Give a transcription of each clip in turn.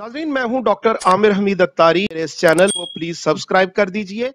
नाज़रीन, मैं हूं डॉक्टर आमिर हमीद अत्तारी। मेरे इस चैनल को प्लीज सब्सक्राइब कर दीजिए।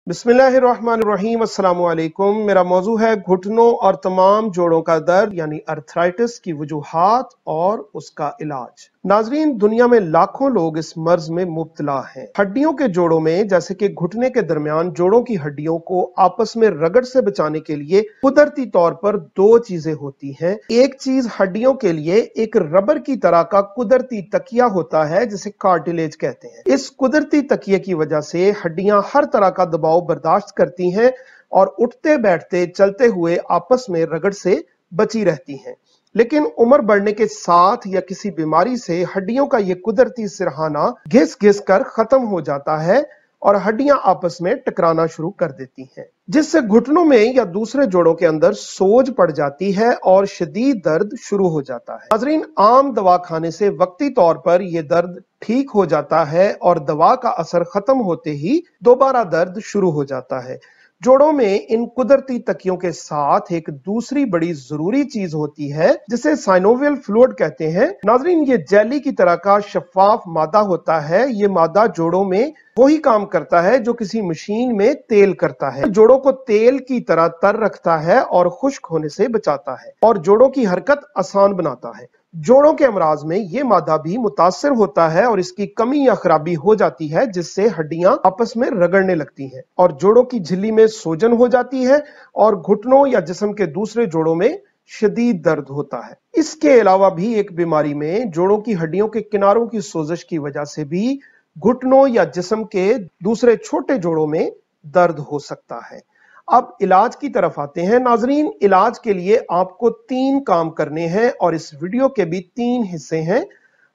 बिस्मिल्लाहिर्रहमानिर्रहीम, अस्सलाम वालेकुम। मेरा मौजू है घुटनों और तमाम जोड़ों का दर्द यानी अर्थराइटिस की वजूहात और उसका इलाज। नाज़रीन, दुनिया में लाखों लोग इस मर्ज में मुब्तला हैं। हड्डियों के जोड़ों में, जैसे कि घुटने के दरमियान जोड़ों की हड्डियों को आपस में रगड़ से बचाने के लिए कुदरती तौर पर दो चीजें होती हैं। एक चीज हड्डियों के लिए एक रबर की तरह का कुदरती तकिया होता है जिसे कार्टिलेज कहते हैं। इस कुदरती तकिए की वजह से हड्डियां हर तरह का दबाव बर्दाश्त करती हैं और उठते बैठते चलते हुए आपस में रगड़ से बची रहती हैं। लेकिन उम्र बढ़ने के साथ या किसी बीमारी से हड्डियों का ये कुदरती सिरहाना घिस घिस कर खत्म हो जाता है और हड्डियां आपस में टकराना शुरू कर देती हैं, जिससे घुटनों में या दूसरे जोड़ों के अंदर सोज पड़ जाती है और शदीद दर्द शुरू हो जाता है। नाज़रीन, आम दवा खाने से वक्ती तौर पर यह दर्द ठीक हो जाता है और दवा का असर खत्म होते ही दोबारा दर्द शुरू हो जाता है। जोड़ों में इन कुदरती तकियों के साथ एक दूसरी बड़ी जरूरी चीज होती है जिसे साइनोवियल फ्लूइड कहते हैं। नाज़रीन, ये जेली की तरह का शफाफ मादा होता है। ये मादा जोड़ों में वही काम करता है जो किसी मशीन में तेल करता है। जोड़ों को तेल की तरह तर रखता है और खुश्क होने से बचाता है और जोड़ों की हरकत आसान बनाता है। जोड़ों के अमराज में ये मादा भी मुतासिर होता है और इसकी कमी या खराबी हो जाती है, जिससे हड्डियां आपस में रगड़ने लगती हैं और जोड़ों की झिल्ली में सोजन हो जाती है और घुटनों या जिस्म के दूसरे जोड़ों में शदीद दर्द होता है। इसके अलावा भी एक बीमारी में जोड़ों की हड्डियों के किनारों की सोजश की वजह से भी घुटनों या जिस्म के दूसरे छोटे जोड़ों में दर्द हो सकता है। अब इलाज की तरफ आते हैं। नाजरीन, इलाज के लिए आपको 3 काम करने हैं और इस वीडियो के भी 3 हिस्से हैं।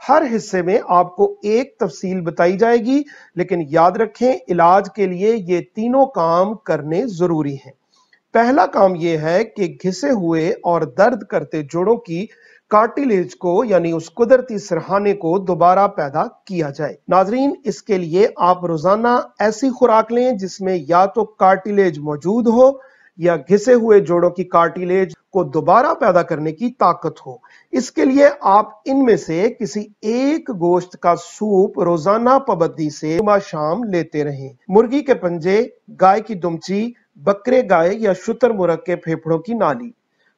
हर हिस्से में आपको एक तफसील बताई जाएगी, लेकिन याद रखें इलाज के लिए ये तीनों काम करने जरूरी हैं। पहला काम यह है कि घिसे हुए और दर्द करते जोड़ों की कार्टिलेज को यानी उस कुदरती सिरहाने को दोबारा पैदा किया जाए। नाजरीन, इसके लिए आप रोजाना ऐसी खुराक लें जिसमें या तो कार्टिलेज मौजूद हो या घिसे हुए जोड़ों की कार्टिलेज को दोबारा पैदा करने की ताकत हो। इसके लिए आप इनमें से किसी एक गोश्त का सूप रोजाना पाबंदी से सुबह शाम लेते रहें। मुर्गी के पंजे, गाय की दुमची, बकरे गाय या शुतुरमुर्ग के फेफड़ों की नाली,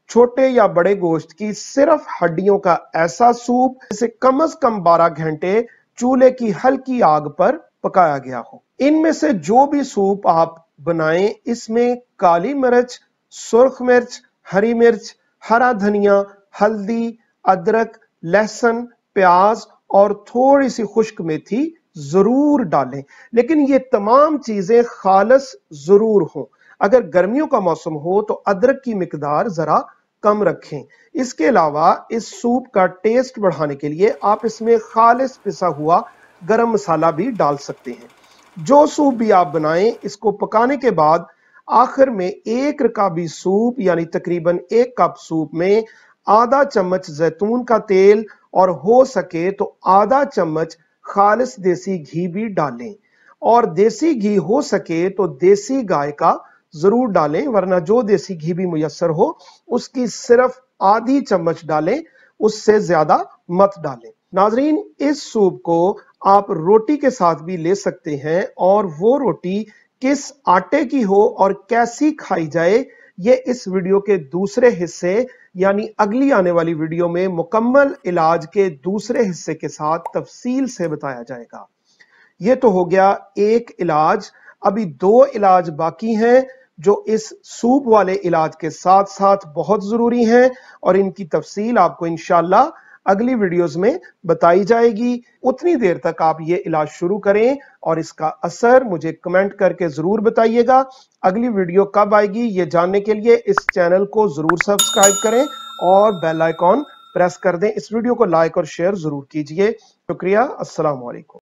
छोटे या बड़े गोश्त की सिर्फ हड्डियों का ऐसा सूप जिसे कम से कम 12 घंटे चूल्हे की हल्की आग पर पकाया गया हो। इनमें से जो भी सूप आप बनाएं, इसमें काली मिर्च, सुर्ख मिर्च, हरी मिर्च, हरा धनिया, हल्दी, अदरक, लहसुन, प्याज और थोड़ी सी खुश्क मेथी जरूर डालें। लेकिन ये तमाम चीजें खालिस जरूर हो। अगर गर्मियों का मौसम हो तो अदरक की मिकदार जरा कम रखें। इसके अलावा इस सूप का टेस्ट बढ़ाने के लिए आप इसमें खालिस पिसा हुआ गरम मसाला भी डाल सकते हैं। जो सूप भी आप बनाएं, इसको पकाने के बाद आखिर में 1 रकाबी सूप यानी तकरीबन 1 कप सूप में आधा चम्मच जैतून का तेल और हो सके तो आधा चम्मच खालिस देसी घी भी डालें। और देसी घी हो सके तो देसी गाय का जरूर डालें, वरना जो देसी घी भी मुयस्सर हो उसकी सिर्फ आधी चम्मच डालें, उससे ज्यादा मत डालें। नाजरीन, इस सूप को आप रोटी के साथ भी ले सकते हैं और वो रोटी किस आटे की हो और कैसी खाई जाए, ये इस वीडियो के दूसरे हिस्से यानी अगली आने वाली वीडियो में मुकम्मल इलाज के दूसरे हिस्से के साथ तफसील से बताया जाएगा। ये तो हो गया एक इलाज। अभी 2 इलाज बाकी हैं जो इस सूप वाले इलाज के साथ साथ बहुत जरूरी हैं और इनकी तफसील आपको इंशाल्लाह अगली वीडियोस में बताई जाएगी। उतनी देर तक आप ये इलाज शुरू करें और इसका असर मुझे कमेंट करके जरूर बताइएगा। अगली वीडियो कब आएगी ये जानने के लिए इस चैनल को जरूर सब्सक्राइब करें और बेल आइकॉन प्रेस कर दें। इस वीडियो को लाइक और शेयर जरूर कीजिए। शुक्रिया। अस्सलाम वालेकुम।